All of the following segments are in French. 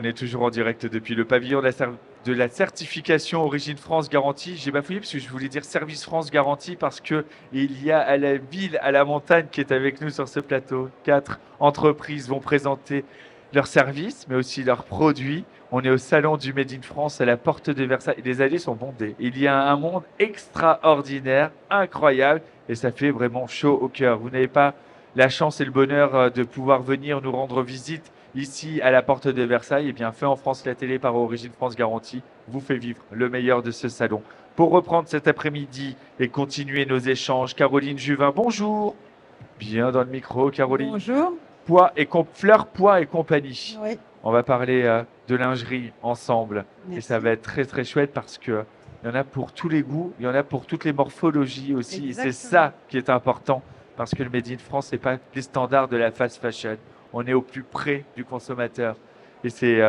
est toujours en direct depuis le pavillon de la certification Origine France Garantie. J'ai bafouillé parce que je voulais dire Service France Garantie parce que il y a à la ville, à la montagne qui est avec nous sur ce plateau. 4 entreprises vont présenter leurs services, mais aussi leurs produits. On est au salon du Made in France à la porte de Versailles. Les allées sont bondées. Il y a un monde extraordinaire, incroyable, et ça fait vraiment chaud au cœur. Vous n'avez pas la chance et le bonheur de pouvoir venir nous rendre visite ici à la porte de Versailles. Eh bien, fait en France, la télé par Origine France Garantie vous fait vivre le meilleur de ce salon. Pour reprendre cet après-midi et continuer nos échanges, Caroline Juvin, bonjour. Bien dans le micro, Caroline. Bonjour. Fleurs, pois et compagnie. Oui, On va parler de lingerie ensemble. Et ça merci. va être très très chouette parce que il y en a pour tous les goûts, il y en a pour toutes les morphologies aussi. Et c'est Exactement. ça qui est important parce que le Made in France, c'est pas les standards de la fast fashion. On est au plus près du consommateur. Et c'est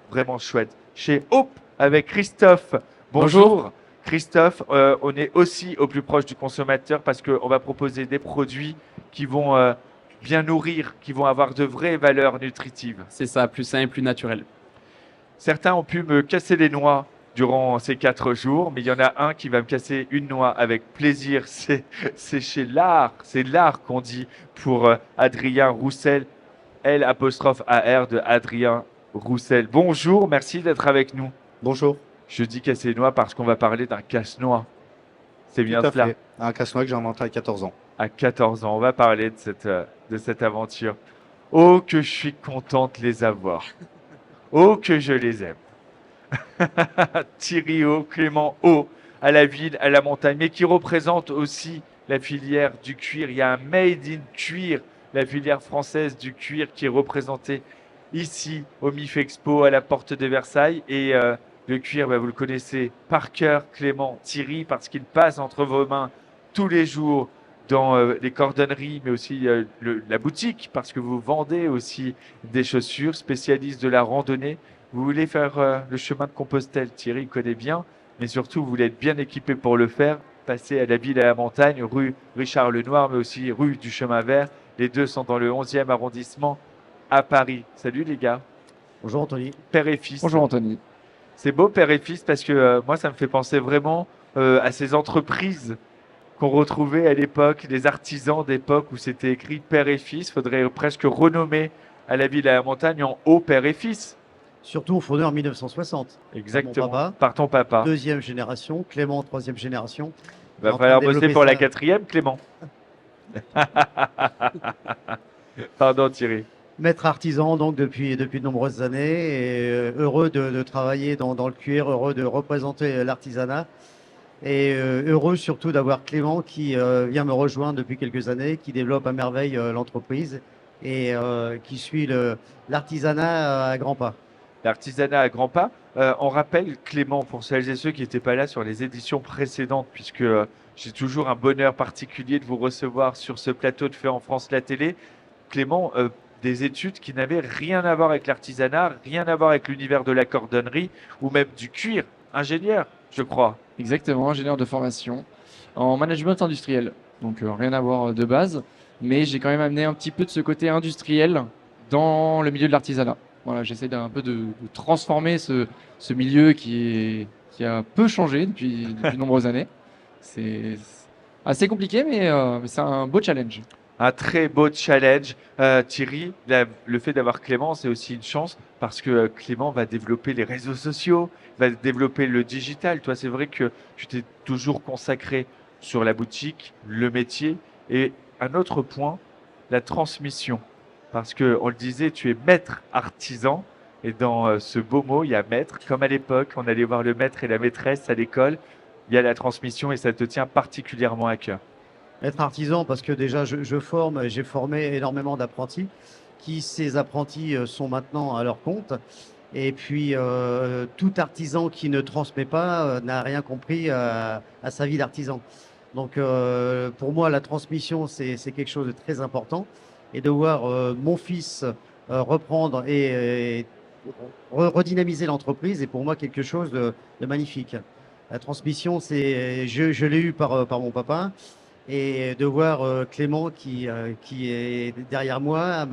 vraiment chouette. Chez Hope avec Christophe. Bonjour. Christophe, on est aussi au plus proche du consommateur parce qu'on va proposer des produits qui vont bien nourrir, qui vont avoir de vraies valeurs nutritives. C'est ça, plus sain et plus naturel. Certains ont pu me casser les noix durant ces 4 jours, mais il y en a un qui va me casser une noix avec plaisir. C'est chez l'art, c'est l'art qu'on dit pour Adrien Roussel, L apostrophe AR de Adrien Roussel. Bonjour, merci d'être avec nous. Bonjour. Je dis casser les noix parce qu'on va parler d'un casse-noix. C'est bien Tout à cela. fait. Un casse-noix que j'ai inventé à 14 ans. À 14 ans, on va parler de cette aventure. Oh, que je suis contente de les avoir. Oh, que je les aime. Thierry O, Clément O, à la ville, à la montagne, mais qui représente aussi la filière du cuir. Il y a un Made in Cuir, la filière française du cuir qui est représentée ici au MIF Expo à la porte de Versailles. Et le cuir, bah, vous le connaissez par cœur, Clément, Thierry, parce qu'il passe entre vos mains tous les jours dans les cordonneries, mais aussi la boutique, parce que vous vendez aussi des chaussures, spécialistes de la randonnée. Vous voulez faire le chemin de Compostelle, Thierry connaît bien, mais surtout vous voulez être bien équipé pour le faire. Passer à la ville, à la montagne, rue Richard Lenoir, mais aussi rue du Chemin Vert. Les deux sont dans le 11e arrondissement à Paris. Salut les gars, Bonjour Anthony. père et fils. Bonjour Anthony. C'est beau, père et fils, parce que moi, ça me fait penser vraiment à ces entreprises qu'on retrouvait à l'époque, les artisans d'époque où c'était écrit père et fils. Faudrait presque renommer à la ville, à la montagne en haut père et fils. Surtout fondé en 1960. Exactement. Mon papa. Par ton papa. Deuxième génération, Clément, troisième génération. Va en train falloir de bosser développer pour la ça. 4e, Clément. Pardon, Thierry. Maître artisan donc depuis de nombreuses années et heureux de travailler dans le cuir, heureux de représenter l'artisanat et heureux surtout d'avoir Clément qui vient me rejoindre depuis quelques années, qui développe à merveille l'entreprise et qui suit l'artisanat à grands pas. L'artisanat à grands pas. On rappelle, Clément, pour celles et ceux qui n'étaient pas là sur les éditions précédentes, puisque j'ai toujours un bonheur particulier de vous recevoir sur ce plateau de Fait en France la télé. Clément, des études qui n'avaient rien à voir avec l'artisanat, rien à voir avec l'univers de la cordonnerie ou même du cuir. Ingénieur, je crois. Exactement, ingénieur de formation en management industriel. Donc rien à voir de base, mais j'ai quand même amené un petit peu de ce côté industriel dans le milieu de l'artisanat. Voilà, j'essaie d'un peu de transformer ce milieu qui a peu changé depuis de nombreuses années. C'est assez compliqué, mais c'est un beau challenge. Un très beau challenge. Thierry, le fait d'avoir Clément, c'est aussi une chance parce que Clément va développer les réseaux sociaux, va développer le digital. Toi, c'est vrai que tu t'es toujours consacré sur la boutique, le métier et un autre point, la transmission. Parce que, on le disait, tu es maître artisan et dans ce beau mot, il y a maître. Comme à l'époque, on allait voir le maître et la maîtresse à l'école, il y a la transmission et ça te tient particulièrement à cœur. Être artisan parce que déjà je forme, j'ai formé énormément d'apprentis qui ces apprentis sont maintenant à leur compte. Et puis tout artisan qui ne transmet pas n'a rien compris à sa vie d'artisan. Donc pour moi la transmission c'est quelque chose de très important et de voir mon fils reprendre et redynamiser l'entreprise est pour moi quelque chose de magnifique. La transmission c'est je l'ai eu par mon papa. et de voir Clément qui est derrière moi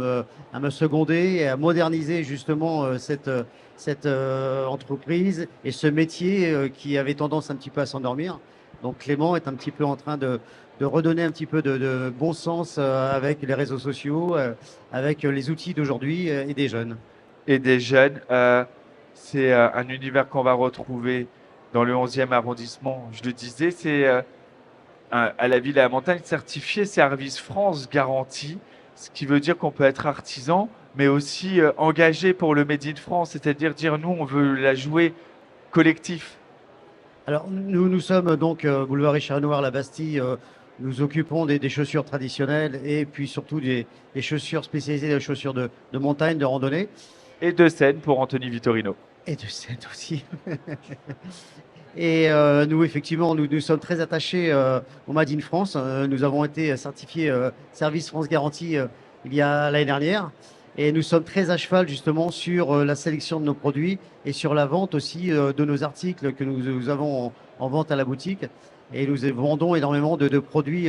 à me seconder et à moderniser justement cette entreprise et ce métier qui avait tendance un petit peu à s'endormir. Donc Clément est un petit peu en train de redonner un petit peu de bon sens avec les réseaux sociaux, avec les outils d'aujourd'hui et des jeunes. Et des jeunes. C'est un univers qu'on va retrouver dans le 11e arrondissement. Je le disais, c'est à la ville et à la montagne certifié Service France garantie, ce qui veut dire qu'on peut être artisan, mais aussi engagé pour le Made in France, c'est-à-dire dire nous, on veut la jouer collectif. Alors, nous sommes donc boulevard Richard Noir, la Bastille. Nous occupons des chaussures traditionnelles et puis surtout des chaussures spécialisées, des chaussures de montagne, de randonnée Et de scène pour Anthony Vittorino. et de scène aussi. Et nous, effectivement, nous sommes très attachés au Made in France. Nous avons été certifiés Service France Garantie il y a l'année dernière. Et nous sommes très à cheval justement sur la sélection de nos produits et sur la vente aussi de nos articles que nous avons en vente à la boutique. Et nous vendons énormément de produits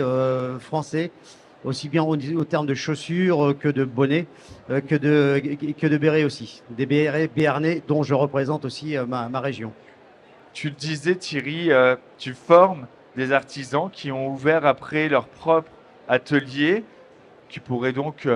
français, aussi bien au terme de chaussures que de bonnets, que de bérets aussi. Des bérets béarnais dont je représente aussi ma région. Tu le disais, Thierry, tu formes des artisans qui ont ouvert après leur propre atelier, qui pourraient donc,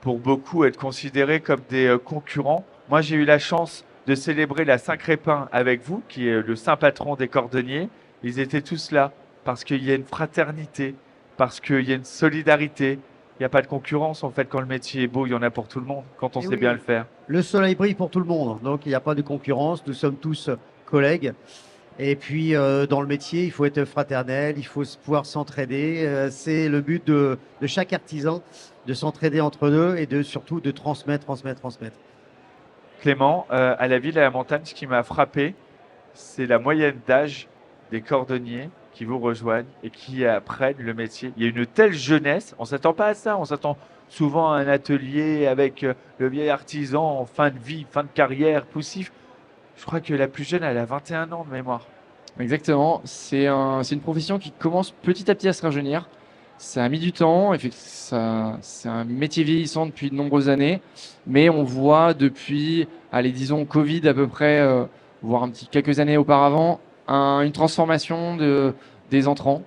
pour beaucoup, être considérés comme des concurrents. Moi, j'ai eu la chance de célébrer la Saint-Crépin avec vous, qui est le saint patron des cordonniers. Ils étaient tous là parce qu'il y a une fraternité, parce qu'il y a une solidarité. Il n'y a pas de concurrence, en fait, quand le métier est beau, il y en a pour tout le monde, quand on Et sait oui, bien le faire. le soleil brille pour tout le monde, donc il n'y a pas de concurrence, nous sommes tous collègues. Et puis dans le métier, il faut être fraternel, il faut pouvoir s'entraider. C'est le but de chaque artisan, de s'entraider entre eux et surtout de transmettre, transmettre, transmettre. Clément, à la ville et à la montagne, ce qui m'a frappé, c'est la moyenne d'âge des cordonniers qui vous rejoignent et qui apprennent le métier. Il y a une telle jeunesse, on ne s'attend pas à ça, on s'attend souvent à un atelier avec le vieil artisan en fin de vie, fin de carrière, poussif. Je crois que la plus jeune, elle a 21 ans de mémoire. Exactement. C'est une profession qui commence petit à petit à se rajeunir. Ça a mis du temps. C'est un métier vieillissant depuis de nombreuses années. Mais on voit depuis, allez, disons, Covid à peu près, voire quelques années auparavant, une transformation des entrants.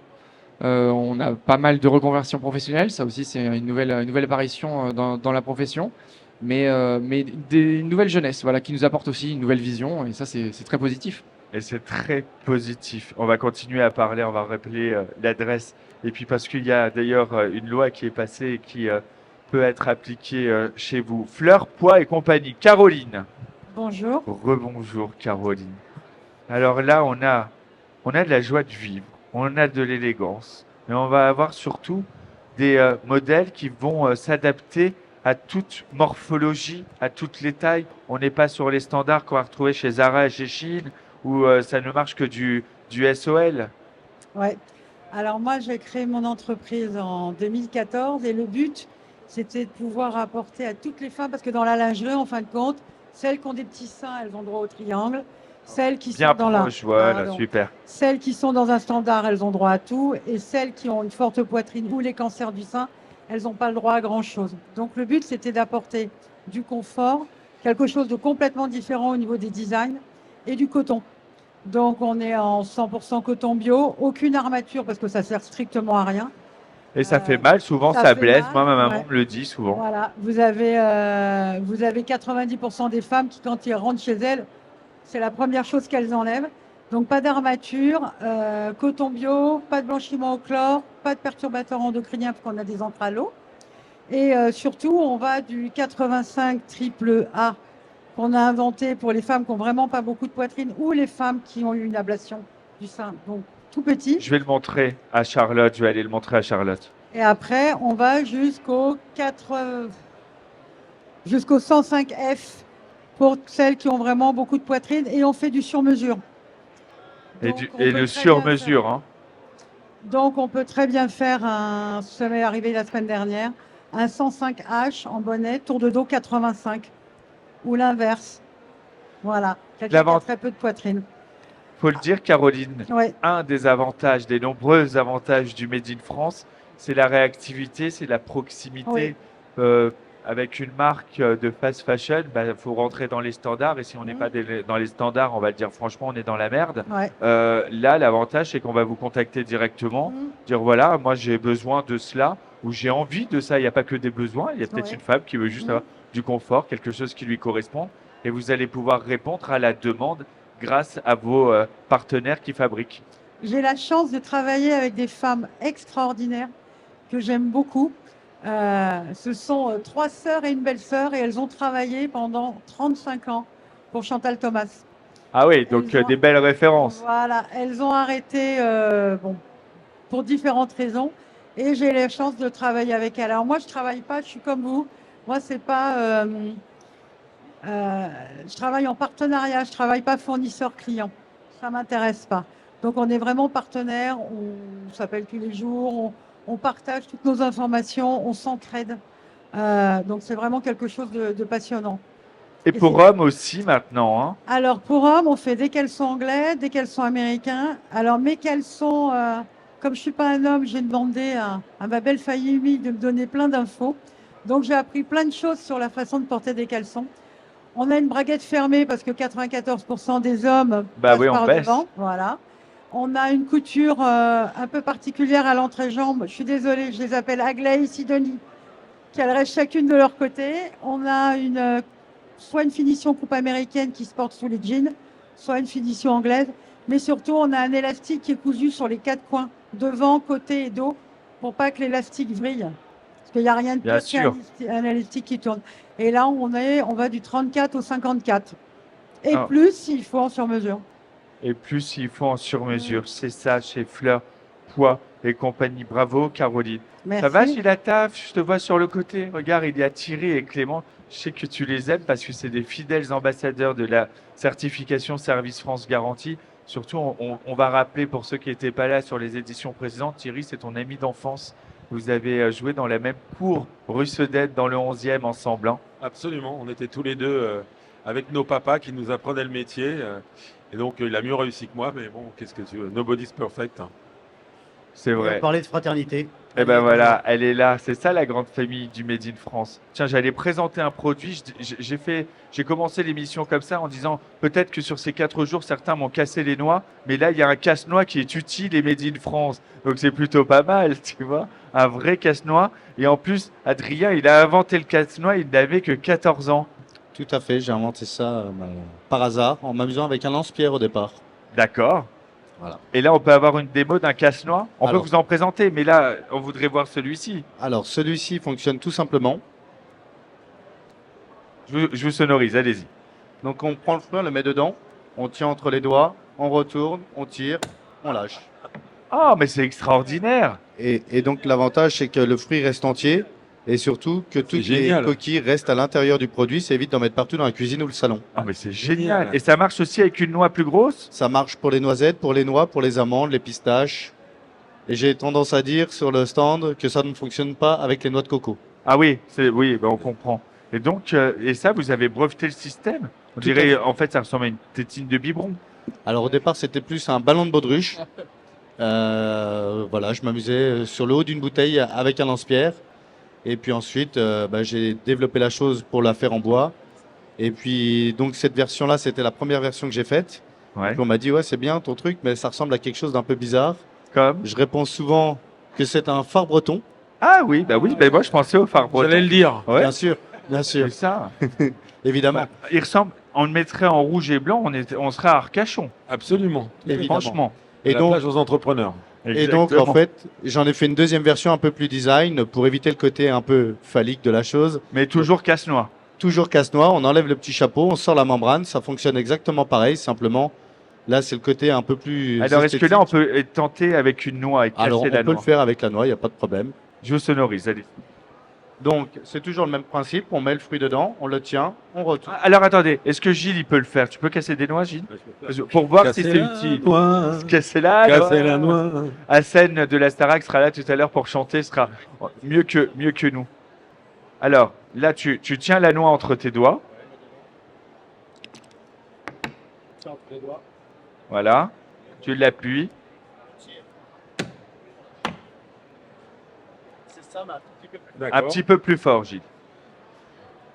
On a pas mal de reconversions professionnelles. Ça aussi, c'est une nouvelle apparition dans la profession. Mais une nouvelle jeunesse, voilà, qui nous apporte aussi une nouvelle vision. Et ça, c'est très positif. Et c'est très positif. On va continuer à parler, on va rappeler l'adresse. Et puis parce qu'il y a d'ailleurs une loi qui est passée et qui peut être appliquée chez vous. Fleur, Poids et compagnie. Caroline. Bonjour. Rebonjour Caroline. Alors là, on a de la joie de vivre, on a de l'élégance, mais on va avoir surtout des modèles qui vont s'adapter à toute morphologie, à toutes les tailles. On n'est pas sur les standards qu'on va retrouver chez Zara et chez Shein, où ça ne marche que du SOL. Ouais. Alors moi, j'ai créé mon entreprise en 2014 et le but, c'était de pouvoir apporter à toutes les femmes, parce que dans la lingerie, en fin de compte, celles qui ont des petits seins, elles ont droit au triangle. Celles qui Bien sont dans la, proche, voilà, Pardon. super. Celles qui sont dans un standard, elles ont droit à tout. Et celles qui ont une forte poitrine ou les cancers du sein, elles n'ont pas le droit à grand-chose. Donc le but, c'était d'apporter du confort, quelque chose de complètement différent au niveau des designs et du coton. Donc on est en 100% coton bio, aucune armature parce que ça sert strictement à rien. Et ça fait mal, souvent ça ça fait blesse. mal, Moi, ma maman ouais. me le dit souvent. Voilà, vous avez 90% des femmes qui, quand ils rentrent chez elles, c'est la première chose qu'elles enlèvent. Donc pas d'armature, coton bio, pas de blanchiment au chlore, pas de perturbateurs endocriniens parce qu'on a des entralos. Et surtout, on va du 85 triple A qu'on a inventé pour les femmes qui n'ont vraiment pas beaucoup de poitrine ou les femmes qui ont eu une ablation du sein, donc tout petit. Je vais le montrer à Charlotte, je vais aller le montrer à Charlotte. Et après, on va jusqu'au 105F pour celles qui ont vraiment beaucoup de poitrine et on fait du sur-mesure. Et, Donc, on et peut le très bien sur-mesure, faire- hein. Donc on peut très bien faire ça m'est arrivé la semaine dernière, un 105H en bonnet, tour de dos 85 ou l'inverse. Voilà, quelqu'un qui a L'avant- très peu de poitrine. Faut le dire, Caroline, Ouais. un des avantages, des nombreux avantages du Made in France, c'est la réactivité, c'est la proximité. Oui. Euh, avec une marque de fast fashion, il faut rentrer dans les standards. Et si on n'est pas dans les standards, on va le dire franchement, on est dans la merde. Ouais. Là, l'avantage, c'est qu'on va vous contacter directement, Mm. dire voilà, moi j'ai besoin de cela, ou j'ai envie de ça. Il n'y a pas que des besoins, il y a peut-être Ouais. une femme qui veut juste Mm. avoir du confort, quelque chose qui lui correspond. Et vous allez pouvoir répondre à la demande grâce à vos partenaires qui fabriquent. J'ai la chance de travailler avec des femmes extraordinaires que j'aime beaucoup. Ce sont 3 sœurs et une belle-sœur et elles ont travaillé pendant 35 ans pour Chantal Thomas. Ah oui, donc Elles ont- des belles références. Voilà, elles ont arrêté bon, pour différentes raisons et j'ai la chance de travailler avec elles. Alors moi, je travaille pas, je suis comme vous. Moi, c'est pas. Je travaille en partenariat, je travaille pas fournisseur-client. Ça m'intéresse pas. Donc on est vraiment partenaires, on s'appelle tous les jours, on partage toutes nos informations, on s'entraide. Donc c'est vraiment quelque chose de passionnant. Et pour hommes aussi maintenant, hein. Alors pour hommes, on fait des caleçons anglais, des caleçons américains. Alors mes caleçons, comme je suis pas un homme, j'ai demandé à ma belle famille de me donner plein d'infos. Donc j'ai appris plein de choses sur la façon de porter des caleçons. On a une braguette fermée parce que 94% des hommes passent Oui, on par baisse. devant. Voilà. On a une couture un peu particulière à l'entrejambe. Je suis désolée, je les appelle Aglaé et Sidonie, qu'elles restent chacune de leur côté. On a soit une finition coupe américaine qui se porte sous les jeans, soit une finition anglaise. Mais surtout, on a un élastique qui est cousu sur les 4 coins, devant, côté et dos, pour pas que l'élastique vrille. Parce qu'il n'y a rien de Bien pire sûr. qu'un élastique qui tourne. Et là, on va du 34 au 54. Et Ah. plus s'il faut en sur-mesure. Et plus il faut en sur-mesure. C'est ça chez Fleur, Poids et compagnie. Bravo, Caroline. Merci. Ça va, Gilataf? Je te vois sur le côté. Regarde, il y a Thierry et Clément. Je sais que tu les aimes parce que c'est des fidèles ambassadeurs de la certification Service France Garantie. Surtout, on va rappeler pour ceux qui n'étaient pas là sur les éditions précédentes, Thierry, c'est ton ami d'enfance. Vous avez joué dans la même cour, rue Sedette, dans le 11e ensemble, hein. Absolument, on était tous les deux avec nos papas qui nous apprenaient le métier. Et donc, il a mieux réussi que moi, mais bon, qu'est-ce que tu veux? Nobody's perfect, hein. C'est On va vrai. parler de fraternité. Eh ben voilà, elle est là. C'est ça la grande famille du Made in France. Tiens, j'allais présenter un produit. J'ai commencé l'émission comme ça en disant peut-être que sur ces 4 jours, certains m'ont cassé les noix, mais là, il y a un casse-noix qui est utile et Made in France. Donc c'est plutôt pas mal, tu vois. Un vrai casse-noix. Et en plus, Adrien, il a inventé le casse-noix, il n'avait que 14 ans. Tout à fait, j'ai inventé ça par hasard, en m'amusant avec un lance-pierre au départ. D'accord. Voilà. Et là, on peut avoir une démo d'un casse-noix. On Alors. peut vous en présenter, mais là, on voudrait voir celui-ci. Alors, celui-ci fonctionne tout simplement. Je vous sonorise, allez-y. Donc, on prend le fruit, on le met dedans, on tient entre les doigts, on retourne, on tire, on lâche. Oh, mais c'est extraordinaire. Et donc, l'avantage, c'est que le fruit reste entier et surtout que toutes les génial. coquilles restent à l'intérieur du produit. Ça évite d'en mettre partout dans la cuisine ou le salon. Ah, mais c'est génial. Et ça marche aussi avec une noix plus grosse? Ça marche pour les noisettes, pour les noix, pour les amandes, les pistaches. Et j'ai tendance à dire sur le stand que ça ne fonctionne pas avec les noix de coco. Ah oui, oui, on comprend. Et donc, et ça, vous avez breveté le système? On Tout à dirait, fait. en fait, ça ressemble à une tétine de biberon. Alors au départ, c'était plus un ballon de baudruche. Voilà, je m'amusais sur le haut d'une bouteille avec un lance-pierre. Et puis ensuite, j'ai développé la chose pour la faire en bois. Et puis, donc cette version-là, c'était la première version que j'ai faite. Ouais. Puis on m'a dit, ouais, c'est bien ton truc, mais ça ressemble à quelque chose d'un peu bizarre. Comme? Je réponds souvent que c'est un phare breton. Ah oui, moi, je pensais au phare breton. J'allais le dire. Ouais, Bien sûr, bien sûr, c'est ça. évidemment. Bah, il ressemble, on le mettrait en rouge et blanc, on serait à Arcachon, Absolument. Évidemment. franchement. Et La donc, plage aux entrepreneurs. Et donc, en Exactement. fait, j'en ai fait une deuxième version un peu plus design pour éviter le côté un peu phallique de la chose. Mais toujours casse-noix. Toujours casse-noix, on enlève le petit chapeau, on sort la membrane, ça fonctionne exactement pareil, simplement. Là, c'est le côté un peu plus. Alors, est-ce que là, on esthétique. peut tenter avec une noix et casser Alors, on la peut noix? le faire avec la noix, il n'y a pas de problème. Je vous sonorise, allez. Donc, c'est toujours le même principe, on met le fruit dedans, on le tient, on retourne. Alors, attendez, est-ce que Gilles, il peut le faire? Tu peux casser des noix, Gilles? Pour voir si c'est utile. Casser la Casser la noix. Hassen de la Starac sera là tout à l'heure pour chanter, sera mieux que nous. Alors, là, tu tiens la noix entre tes doigts. Voilà. Tu l'appuies. Un D'accord. petit peu plus fort, Gilles.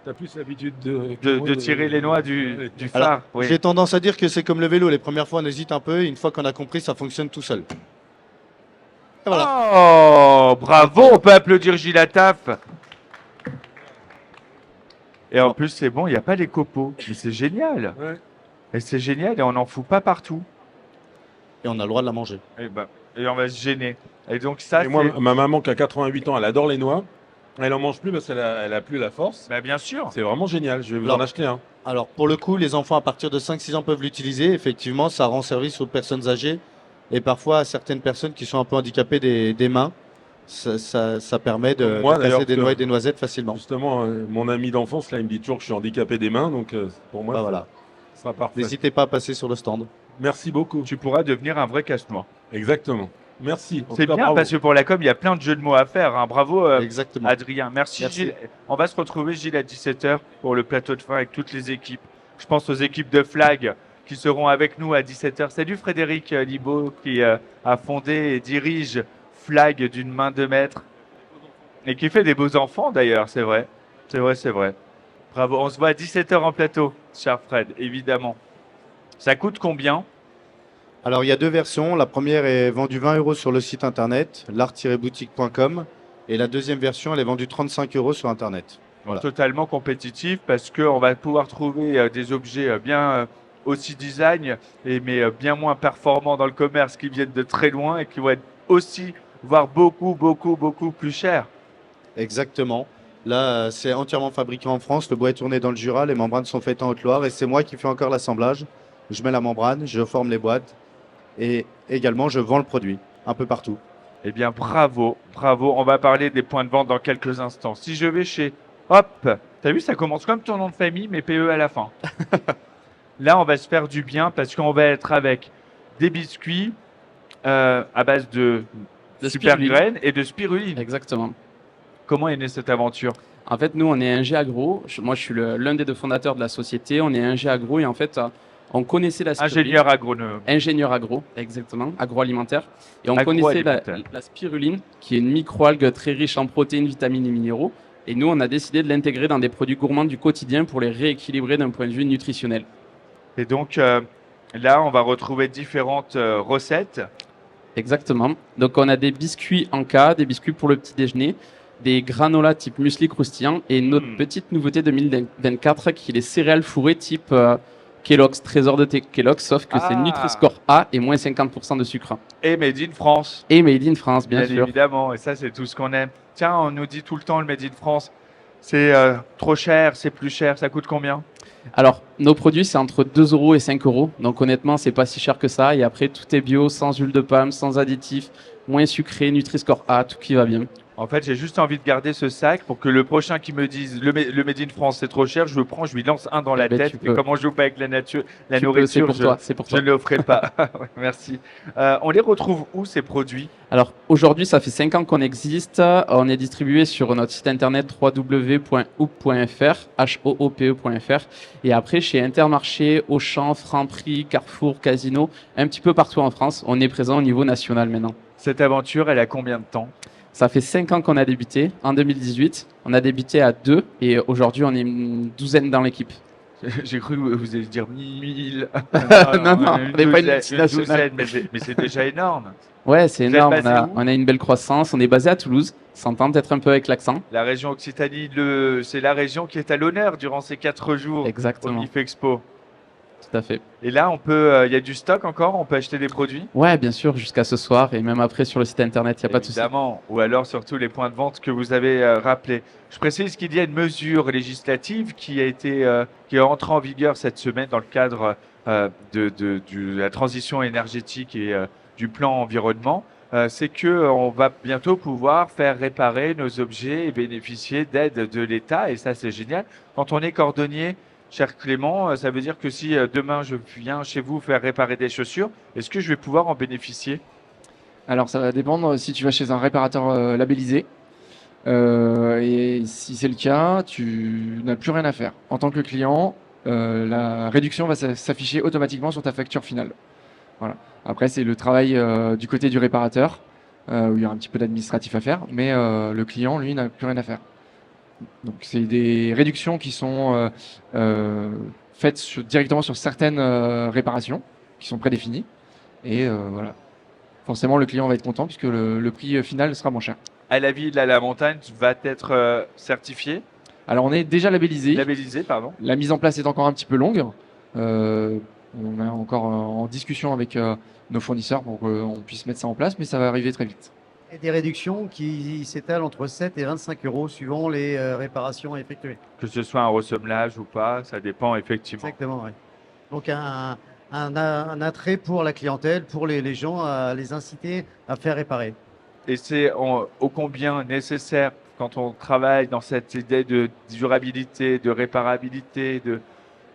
T'as plus l'habitude de, De tirer les noix du Alors, phare. Oui. J'ai tendance à dire que c'est comme le vélo. Les premières fois, on hésite un peu. Et une fois qu'on a compris, ça fonctionne tout seul. Et voilà. Oh, bravo, on peut applaudir Gilles Attaf. Et en plus, c'est bon, il n'y a pas les copeaux. Mais c'est génial. Ouais. Et c'est génial et on n'en fout pas partout. Et on a le droit de la manger. Et on va se gêner. Et donc ça, Et moi, c'est... ma maman qui a 88 ans, elle adore les noix. Elle en mange plus parce elle a plus la force. Bah, bien sûr. C'est vraiment génial. Je vais vous Alors, en acheter un. Alors, pour le coup, les enfants à partir de 5-6 ans peuvent l'utiliser. Effectivement, ça rend service aux personnes âgées et parfois à certaines personnes qui sont un peu handicapées des mains. Ça permet de Moi, casser d'ailleurs, des que- noix et des noisettes facilement. Justement, mon ami d'enfance, là, il me dit toujours que je suis handicapé des mains. Donc, pour moi, Bah, ça voilà. sera parfait. N'hésitez pas à passer sur le stand. Merci beaucoup. Tu pourras devenir un vrai casse-noix. Exactement. Merci. En C'est tout cas, bien bravo. parce que pour la com, il y a plein de jeux de mots à faire. Hein. Bravo, Exactement. Adrien. Merci, Merci. Gilles. On va se retrouver, Gilles, à 17h pour le plateau de fin avec toutes les équipes. Je pense aux équipes de Flag qui seront avec nous à 17h. Salut Frédéric Libaud qui a fondé et dirige Flag d'une main de maître et qui fait des beaux enfants d'ailleurs, c'est vrai. C'est vrai, c'est vrai. Bravo. On se voit à 17h en plateau, cher Fred, évidemment. Ça coûte combien? Alors, il y a deux versions. La première est vendue 20 € sur le site internet, l'art-boutique.com. Et la deuxième version, elle est vendue 35 € sur internet. Voilà. Totalement compétitif parce qu'on va pouvoir trouver des objets bien aussi design, mais bien moins performants dans le commerce qui viennent de très loin et qui vont être aussi, voire beaucoup, beaucoup, beaucoup plus chers. Exactement. Là, c'est entièrement fabriqué en France. Le bois est tourné dans le Jura. Les membranes sont faites en Haute-Loire. Et c'est moi qui fais encore l'assemblage. Je mets la membrane, je forme les boîtes. Et également, je vends le produit un peu partout. Eh bien, bravo, bravo. On va parler des points de vente dans quelques instants. Si je vais chez... Hop, t'as vu, ça commence comme ton nom de famille, mais PE à la fin. Là, on va se faire du bien parce qu'on va être avec des biscuits à base de super spiruline. graines et de spiruline. Exactement. Comment est née cette aventure? En fait, nous, on est un agro. Moi, je suis l'un des deux fondateurs de la société. On est un agro et en fait, on connaissait la spiruline. Ingénieur agronome. Ingénieur agro, exactement, agroalimentaire. Et on connaissait Agroalimentaire. la spiruline, qui est une microalgue très riche en protéines, vitamines et minéraux. Et nous, on a décidé de l'intégrer dans des produits gourmands du quotidien pour les rééquilibrer d'un point de vue nutritionnel. Et donc, là, on va retrouver différentes recettes. Exactement. Donc, on a des biscuits en cas, des biscuits pour le petit déjeuner, des granolas type muesli croustillant et notre petite nouveauté 2024 qui est les céréales fourrées type Kellogg's, trésor de Kellogg's, sauf que c'est Nutri-Score A et moins 50% de sucre. Et Made in France. Et Made in France, bien sûr. Évidemment, et ça, c'est tout ce qu'on aime. Tiens, on nous dit tout le temps le Made in France. C'est trop cher, c'est plus cher, ça coûte combien? Alors, nos produits, c'est entre 2 € et 5 €. Donc, honnêtement, c'est pas si cher que ça. Et après, tout est bio, sans huile de palme, sans additifs, moins sucré, Nutri-Score A, tout qui va bien. En fait, j'ai juste envie de garder ce sac pour que le prochain qui me dise le Made in France, c'est trop cher, je le prends, je lui lance un dans la ben, tête. tu Et peux. comme on joue pas avec la nature, la Tu peux, nourriture, c'est pour toi, c'est pour je toi. ne le ferai pas. Ouais, merci. On les retrouve où, ces produits? Alors, aujourd'hui, ça fait 5 ans qu'on existe. On est distribué sur notre site internet www.hoope.fr, HOOPE.fr. Et après, chez Intermarché, Auchan, Franprix, Carrefour, Casino, un petit peu partout en France. On est présent au niveau national maintenant. Cette aventure, elle a combien de temps? Ça fait 5 ans qu'on a débuté. En 2018, on a débuté à 2 et aujourd'hui, on est une douzaine dans l'équipe. J'ai cru que vous alliez dire 1000. Non, non, on n'est pas une multinationale. Mais c'est déjà énorme. Ouais, c'est Vous êtes énorme. basé où On a une belle croissance. On est basé à Toulouse. S'entend peut-être un peu avec l'accent. La région Occitanie, c'est la région qui est à l'honneur durant ces 4 jours au Exactement. MIF Expo. Tout à fait. Et là, il y a du stock encore, on peut acheter des produits? Ouais, bien sûr, jusqu'à ce soir et même après sur le site internet, il n'y a pas de souci. Évidemment, ou alors surtout les points de vente que vous avez rappelés. Je précise qu'il y a une mesure législative qui est entrée en vigueur cette semaine dans le cadre de la transition énergétique et du plan environnement. C'est qu'on va bientôt pouvoir faire réparer nos objets et bénéficier d'aide de l'État. Et ça, c'est génial. Quand on est cordonnier, cher Clément, ça veut dire que si demain je viens chez vous faire réparer des chaussures, est-ce que je vais pouvoir en bénéficier? Alors, ça va dépendre si tu vas chez un réparateur labellisé. Et si c'est le cas, tu n'as plus rien à faire. En tant que client, la réduction va s'afficher automatiquement sur ta facture finale. Voilà. Après, c'est le travail du côté du réparateur, où il y a un petit peu d'administratif à faire, mais le client, lui, n'a plus rien à faire. Donc, c'est des réductions qui sont faites directement sur certaines réparations, qui sont prédéfinies. Et voilà. Forcément, le client va être content puisque le prix final sera moins cher. À la ville, à la montagne, va être certifié, Alors, on est déjà labellisé. labellisé, pardon. La mise en place est encore un petit peu longue. On est encore en discussion avec nos fournisseurs pour qu'on puisse mettre ça en place, mais ça va arriver très vite. Et des réductions qui s'étalent entre 7 et 25 euros suivant les réparations effectuées. Que ce soit un ressemblage ou pas, ça dépend effectivement. Exactement, oui. Donc un attrait pour la clientèle, pour les gens, à les inciter à faire réparer. Et c'est ô combien nécessaire quand on travaille dans cette idée de durabilité, de réparabilité,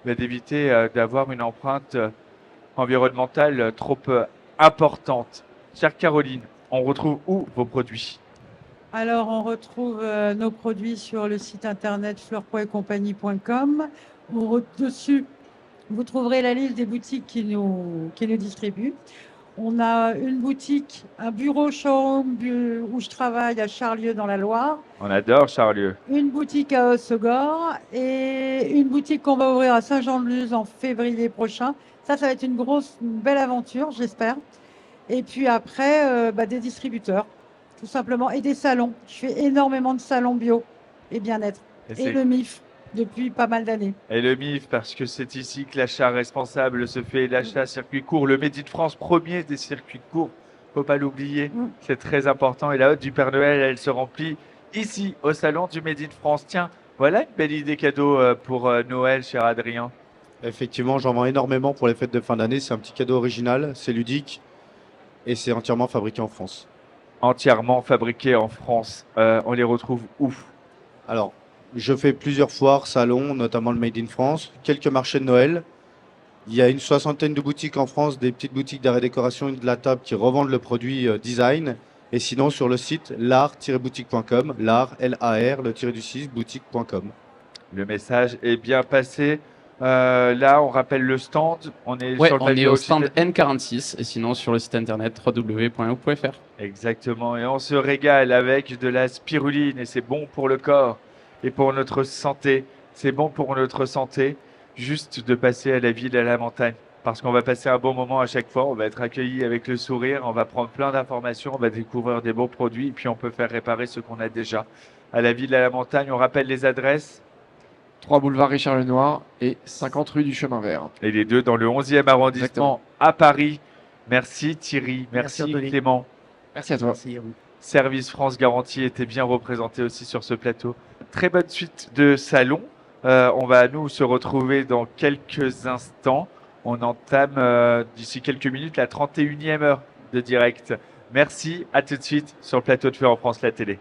d'éviter d'avoir une empreinte environnementale trop importante. Chère Caroline, on retrouve où vos produits? Alors, on retrouve nos produits sur le site internet fleurpoietcompagnie.com. Dessus, vous trouverez la liste des boutiques qui nous distribuent. On a une boutique, un bureau showroom où je travaille à Charlieu dans la Loire, On adore Charlieu. une boutique à Hossegor et une boutique qu'on va ouvrir à Saint-Jean-de-Luz en février prochain. Ça va être une belle aventure, j'espère. Et puis après, des distributeurs, tout simplement, et des salons. Je fais énormément de salons bio et bien-être. Et le MIF depuis pas mal d'années. Et le MIF, parce que c'est ici que l'achat responsable se fait, l'achat circuit court, le Made in France, premier des circuits courts, faut pas l'oublier, c'est très important. Et la hotte du Père Noël, elle se remplit ici, au salon du Made in France. Tiens, voilà une belle idée cadeau pour Noël, cher Adrien. Effectivement, j'en vends énormément pour les fêtes de fin d'année. C'est un petit cadeau original, c'est ludique et c'est entièrement fabriqué en France. Entièrement fabriqué en France. On les retrouve où? Alors, je fais plusieurs foires, salons, notamment le Made in France, quelques marchés de Noël. Il y a une soixantaine de boutiques en France, des petites boutiques d'art et décoration et de la table qui revendent le produit design. Et sinon, sur le site l'art-boutique.com, l'art, L-A-R, le tiré du 6, boutique.com. Le message est bien passé. Là, on rappelle le stand. On est Ouais, sur le on est pavillon au stand occidental. N46 et sinon sur le site internet www.o.fr. Exactement. Et on se régale avec de la spiruline et c'est bon pour le corps et pour notre santé. C'est bon pour notre santé juste de passer à la ville, à la montagne. Parce qu'on va passer un bon moment à chaque fois. On va être accueilli avec le sourire. On va prendre plein d'informations. On va découvrir des beaux produits. Et puis on peut faire réparer ce qu'on a déjà. À la ville, à la montagne, on rappelle les adresses. 3 boulevard Richard Lenoir et 50 rue du Chemin Vert. Et les deux dans le 11e arrondissement à Paris. Merci Thierry. Merci, Merci Anthony. Clément. Merci à toi. Merci à vous. Service France Garantie était bien représenté aussi sur ce plateau. Très bonne suite de salon. On va nous se retrouver dans quelques instants. On entame d'ici quelques minutes la 31e heure de direct. Merci, à tout de suite sur le plateau de Feu en France, la télé.